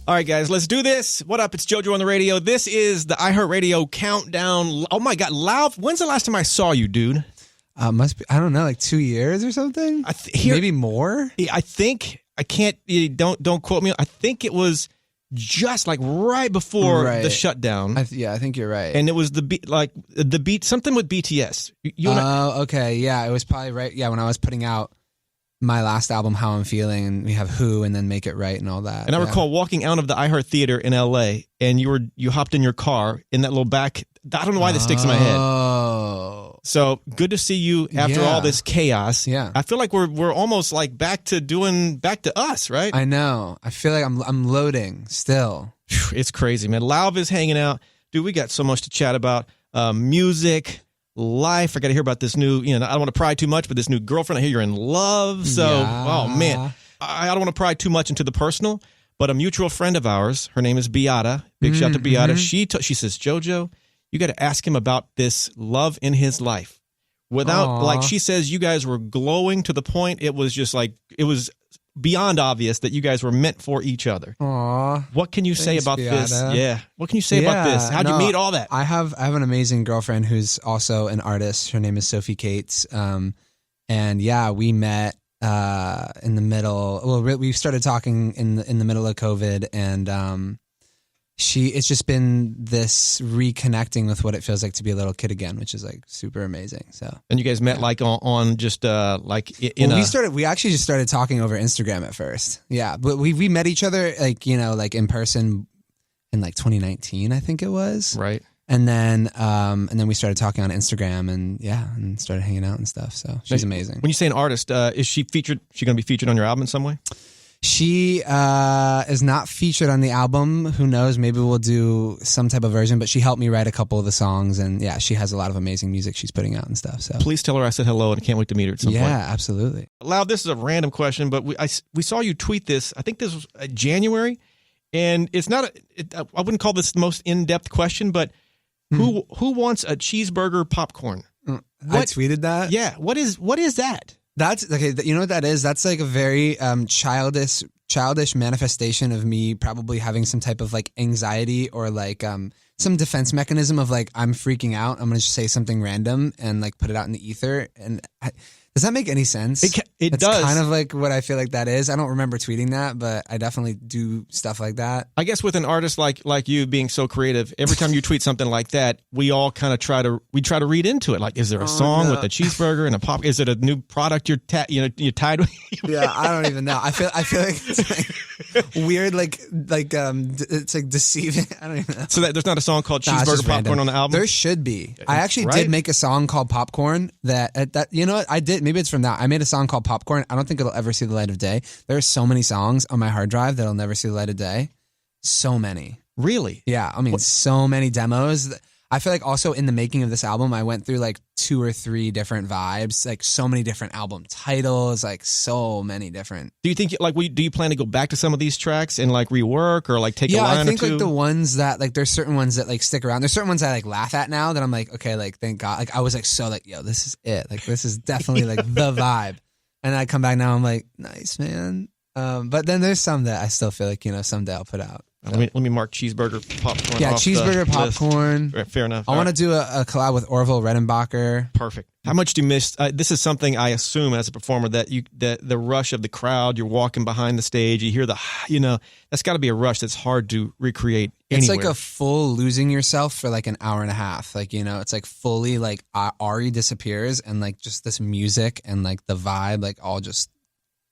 All right, guys, let's do this. What up? It's JoJo on the radio. This is the iHeartRadio countdown. Oh, my God. Lauv, when's the last time I saw you, dude? Must be, I don't know, like 2 years or something? Maybe more? I think, I can't, don't quote me. I think it was just like right before the shutdown. I think you're right. And it was the beat, something with BTS. Okay. Yeah, it was probably right. Yeah, when I was putting out my last album, How I'm Feeling, and we have Who, and then Make It Right and all that. And I recall walking out of the iHeart Theater in LA, and you hopped in your car in that little back. I don't know why this sticks in my head. Oh. So good to see you after all this chaos. Yeah. I feel like we're almost like back to us, right? I know. I feel like I'm loading still. It's crazy, man. Lauv is hanging out. Dude, we got so much to chat about. Music, life. I got to hear about this new, I don't want to pry too much, but this new girlfriend, I hear you're in love. So, Oh, man. I don't want to pry too much into the personal, but a mutual friend of ours, her name is Beata. Big shout out to Beata. She says, JoJo, you got to ask him about this love in his life. Like she says, you guys were glowing to the point it was just like, it was beyond obvious that you guys were meant for each other. Aww. What can you say about this? Yeah. What can you say about this? How'd you meet all that? I have an amazing girlfriend who's also an artist. Her name is Sophie Cates. And yeah, we met in the middle. Well, we started talking in the middle of COVID, and it's just been this reconnecting with what it feels like to be a little kid again, which is like super amazing. So, and you guys met like on just we actually just started talking over Instagram at first. Yeah, but we met each other like in person in like 2019, I think it was. Right. And then we started talking on Instagram, and started hanging out and stuff. So she's amazing. When you say an artist, is she featured? She going to be featured on your album in some way? She is not featured on the album. Who knows? Maybe we'll do some type of version, but she helped me write a couple of the songs, and yeah, she has a lot of amazing music she's putting out and stuff. So please tell her I said hello, and I can't wait to meet her at some point. Yeah, absolutely. Lauv, this is a random question, but we saw you tweet this. I think this was January, and it's not. I wouldn't call this the most in-depth question, but who wants a cheeseburger popcorn? I tweeted that. Yeah. What is that? That's okay. You know what that is? That's like a very childish manifestation of me probably having some type of like anxiety or like some defense mechanism of like, I'm freaking out. I'm going to just say something random and like put it out in the ether. And does that make any sense? It does. Kind of like what I feel like that is. I don't remember tweeting that, but I definitely do stuff like that. I guess with an artist like you being so creative, every time you tweet something like that, we all kind of try to read into it. Like, is there a song with a cheeseburger and a pop? Is it a new product you're tied with? Yeah, I don't even know. I feel like it's like weird, like it's like deceiving. I don't even know. So there's not a song called Cheeseburger Popcorn on the album? There should be. I actually did make a song called Popcorn that you know what I did. Maybe it's from that. I made a song called Popcorn. I don't think it'll ever see the light of day. There are so many songs on my hard drive that'll never see the light of day. So many. Really? Yeah. I mean, so many demos. I feel like also in the making of this album, I went through like 2 or 3 different vibes, like so many different album titles, like so many different. Do you think do you plan to go back to some of these tracks and like rework or like take a line or two? Yeah, I think like the ones that like there's certain ones that like stick around. There's certain ones I like laugh at now that I'm like, okay, like thank God. Like I was like so like, yo, this is it. Like this is definitely like the vibe. And I come back now, I'm like, nice, man. But then there's some that I still feel like, someday I'll put out. So. Let me mark Cheeseburger Popcorn. Yeah, off Cheeseburger the Popcorn. List. Fair enough. I want to do a collab with Orville Redenbacher. Perfect. How much do you miss? This is something I assume as a performer that the rush of the crowd. You're walking behind the stage. You hear that's got to be a rush that's hard to recreate. It's anywhere. like a full losing yourself for like an hour and a half. Like it's like fully like Ari disappears and like just this music and like the vibe like all just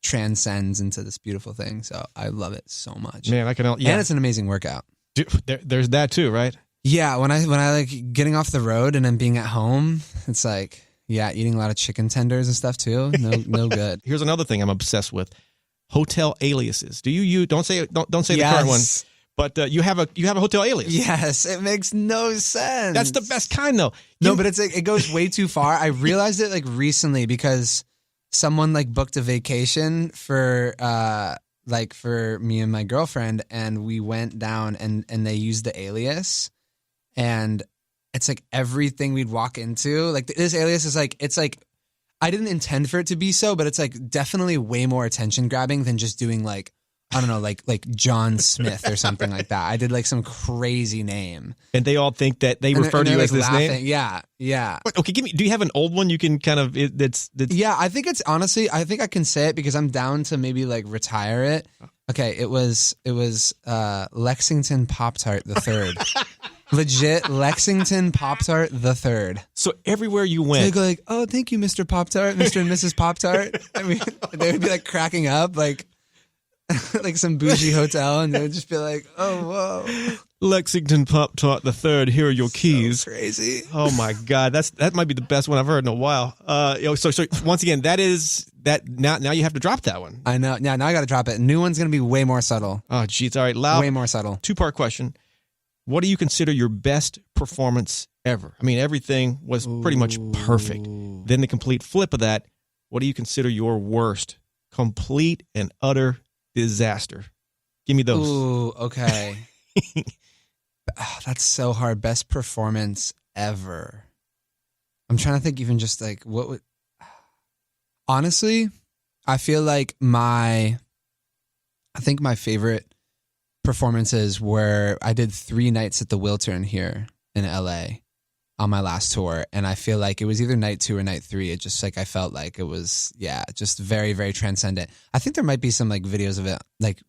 transcends into this beautiful thing. So I love it so much. Man, I can. Yeah. And it's an amazing workout. Dude, there's that too, right? Yeah, when I like getting off the road and then being at home, it's like eating a lot of chicken tenders and stuff too. No good. Here's another thing I'm obsessed with: hotel aliases. Do you don't say the current one, but you have a hotel alias. Yes, it makes no sense. That's the best kind though. No, but it's like it goes way too far. I realized it like recently because someone like booked a vacation for me and my girlfriend, and we went down and they used the alias, and it's like everything we'd walk into, like this alias is like, it's like, I didn't intend for it to be so, but it's like definitely way more attention grabbing than just doing like I don't know, like John Smith or something like that. I did like some crazy name. And they all think that they refer to you as this name? Yeah. But, okay, do you have an old one you can kind of, that's Yeah, I think it's honestly, I think I can say it because I'm down to maybe like retire it. Okay, it was Lexington Pop-Tart the third. Legit Lexington Pop-Tart the third. So everywhere you went. So they go like, oh, thank you, Mr. Pop-Tart, Mr. and Mrs. Pop-Tart. I mean, they would be like cracking up like some bougie hotel, and they would just be like, oh, whoa. Lexington Pop-Tart the third, here are your keys. So crazy. Oh my God, that might be the best one I've heard in a while. So once again, that is that now you have to drop that one. I know. Now I got to drop it. New one's going to be way more subtle. Oh, geez. All right, Lauv. Way more subtle. 2-part question. What do you consider your best performance ever? I mean, everything was pretty much perfect. Then the complete flip of that, what do you consider your worst? Complete and utter disaster. Give me those. Ooh, okay. That's so hard. Best performance ever. I'm trying to think even just like what would... Honestly, I feel like my favorite performances were I did 3 nights at the Wiltern here in LA on my last tour, and I feel like it was either night 2 or night 3. It just like I felt like it was just very, very transcendent. I think there might be some like videos of it, like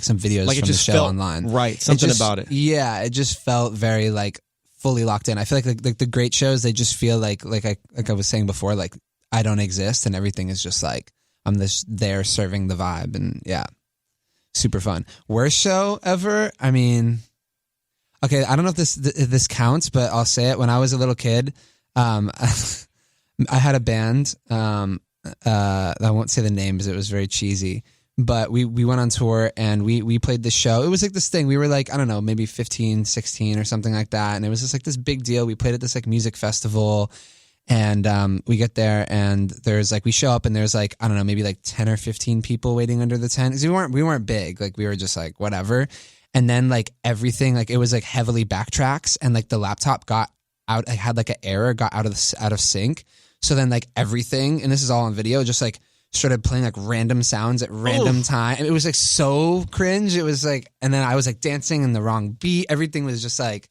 some videos like from it just the show felt online. Right, something about it. Yeah, it just felt very like fully locked in. I feel like the great shows, they just feel like I was saying before, like I don't exist and everything is just like I'm there serving the vibe, and super fun. Worst show ever? I mean, okay, I don't know if this counts, but I'll say it. When I was a little kid, I had a band. I won't say the name because it was very cheesy. But we went on tour and we played this show. It was like this thing. We were like, I don't know, maybe 15, 16 or something like that. And it was just like this big deal. We played at this like music festival. And we get there and there's like, we show up and there's like, I don't know, maybe like 10 or 15 people waiting under the tent. 'Cause we weren't big. Like we were just like, whatever. And then like everything, like it was like heavily backtracks, and like the laptop got out, I had like an error, got out of sync. So then like everything, and this is all on video, just like started playing like random sounds at random time. And it was like so cringe. It was like, and then I was like dancing in the wrong beat. Everything was just like,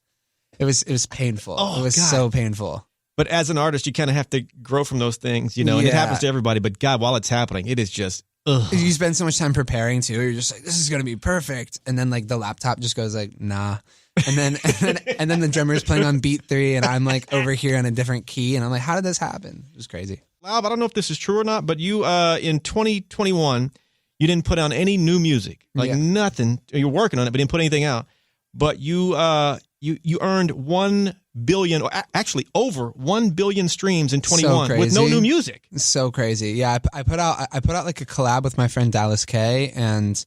it was painful. It was so painful. But as an artist, you kind of have to grow from those things, and it happens to everybody. But God, while it's happening, it is just, ugh. You spend so much time preparing too. You're just like, this is going to be perfect. And then like the laptop just goes like, nah. And then the drummer's playing on beat 3 and I'm like over here on a different key. And I'm like, how did this happen? It was crazy. Lauv, I don't know if this is true or not, but you, in 2021, you didn't put out any new music, like nothing. You're working on it, but didn't put anything out. But you earned 1 billion, or actually over 1 billion streams in 21 with no new music. So crazy. Yeah, I put out like a collab with my friend Dallas K, and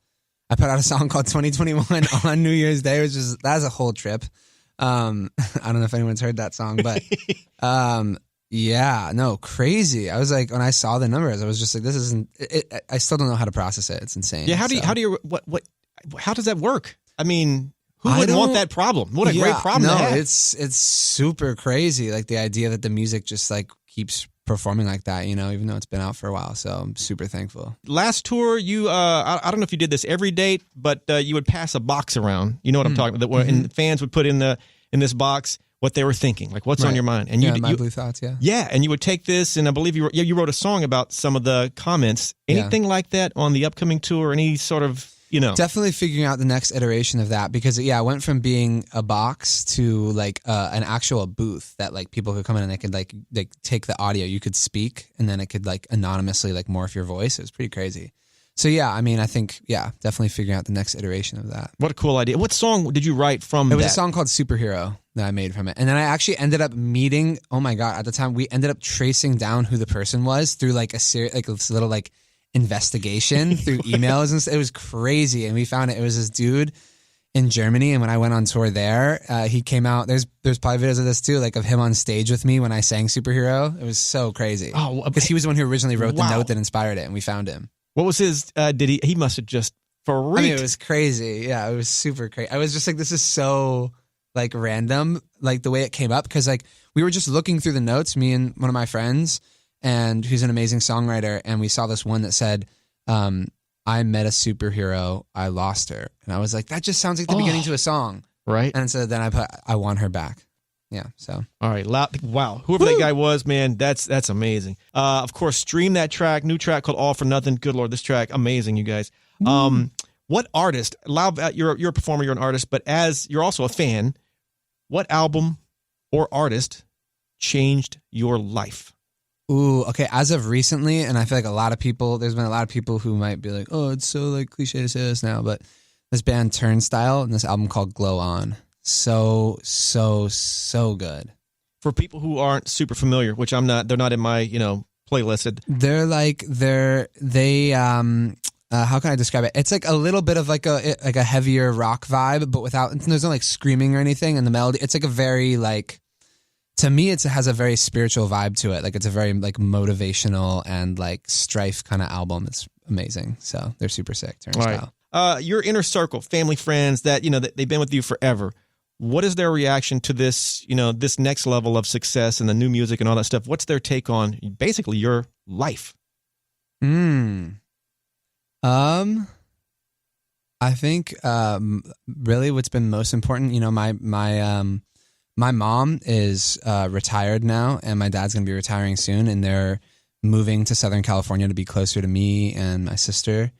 I put out a song called 2021 on New Year's Day, which is, that's a whole trip. I don't know if anyone's heard that song, but yeah, no, crazy. I was like, when I saw the numbers, I was just like, this isn't it. I still don't know how to process it. It's insane. Yeah, how does that work? I mean, who wouldn't want that problem? What a great problem to have. It's super crazy. Like the idea that the music just like keeps performing like that, even though it's been out for a while. So I'm super thankful. Last tour, you I don't know if you did this every date, but you would pass a box around. You know what I'm talking about? And fans would put in this box what they were thinking, like what's on your mind. And my blue thoughts, Yeah, and you would take this, and I believe you wrote a song about some of the comments. Anything like that on the upcoming tour? Any sort of, Definitely figuring out the next iteration of that, because it went from being a box to like an actual booth that like people could come in and they could like take the audio, you could speak, and then it could like anonymously like morph your voice. It was pretty crazy. So I mean, I think definitely figuring out the next iteration of that. What a cool idea. What song did you write from that? It was a song called Superhero that I made from it. And then I actually ended up meeting, oh my God, at the time we ended up tracing down who the person was through like a series, like this little like investigation through emails and stuff. It was crazy. And we found it was this dude in Germany, and when I went on tour there, he came out. There's probably videos of this too, like of him on stage with me when I sang Superhero. It was so crazy. Oh, because he was the one who originally wrote the note that inspired it, and we found him. What was his? He must have just freaked. I mean, it was crazy. Yeah, it was super crazy. I was just like, this is so like random, like the way it came up, because like we were just looking through the notes, me and one of my friends, and who's an amazing songwriter, and we saw this one that said, I met a superhero, I lost her. And I was like, that just sounds like the beginning to a song. Right. And so then I want her back. Yeah. So. All right. Wow. Whoever that guy was, man, that's amazing. Of course, stream that track, new track called All for Nothing. Good Lord, this track, amazing, you guys. What artist, Lauv, you're a performer, you're an artist, but as you're also a fan, what album or artist changed your life? Ooh, okay. As of recently, and I feel like there's been a lot of people who might be like, oh, it's so like cliche to say this now, but this band Turnstile and this album called Glow On. So good. For people who aren't super familiar, which I'm not, they're not in my, playlist. How can I describe it? It's like a little bit of like a heavier rock vibe, but there's no like screaming or anything. And the melody, it's like a very like, to me, it has a very spiritual vibe to it. Like it's a very like motivational and like strife kind of album. It's amazing. So they're super sick. Turnstile. Right. Your inner circle, family, friends that, they've been with you forever. What is their reaction to this, this next level of success and the new music and all that stuff? What's their take on basically your life? I think really what's been most important, my mom is retired now, and my dad's going to be retiring soon, and they're moving to Southern California to be closer to me and my sister.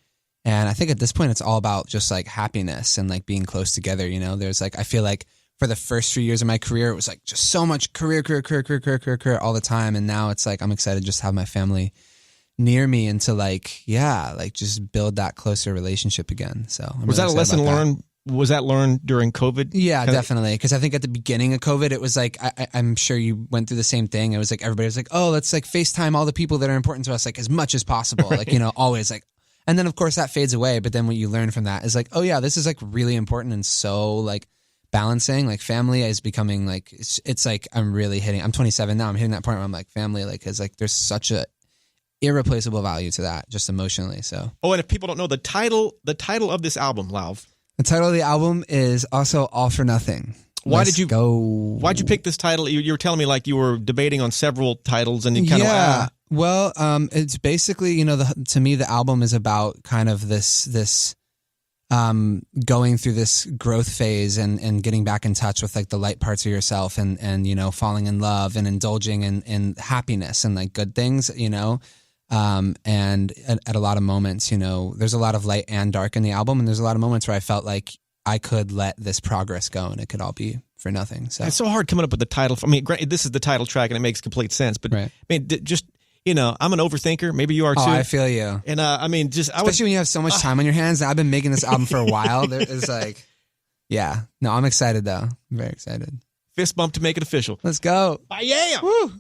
And I think at this point, it's all about just like happiness and like being close together. There's like, I feel like for the first few years of my career, it was like just so much career all the time. And now it's like, I'm excited to just have my family near me and to like, just build that closer relationship again. So was that a lesson learned? Was that learned during COVID? Yeah, definitely. Because I think at the beginning of COVID, it was like, I'm sure you went through the same thing. It was like, everybody was like, oh, let's like FaceTime all the people that are important to us, like as much as possible. Right. Like, always like, and then of course that fades away. But then what you learn from that is like, oh yeah, this is like really important. And so like balancing, like family is becoming like, it's like, I'm 27 now. I'm hitting that point where I'm like family, like, cause like there's such a irreplaceable value to that just emotionally. So. Oh, and if people don't know the title of this album, Lauv. The title of the album is also All for Nothing. Why'd you pick this title? You were telling me like you were debating on several titles and you kind of... Well, it's basically, to me, the album is about kind of this going through this growth phase and getting back in touch with like the light parts of yourself and falling in love and indulging in happiness and like good things, and at a lot of moments, there's a lot of light and dark in the album. And there's a lot of moments where I felt like I could let this progress go and it could all be for nothing. So it's so hard coming up with the title. I mean, granted, this is the title track and it makes complete sense, but right. I mean, just, I'm an overthinker. Maybe you are too. Oh, I feel you. And especially when you have so much time on your hands. I've been making this album for a while. There is like, yeah, no, I'm excited though. I'm very excited. Fist bump to make it official. Let's go. Yeah. Woo.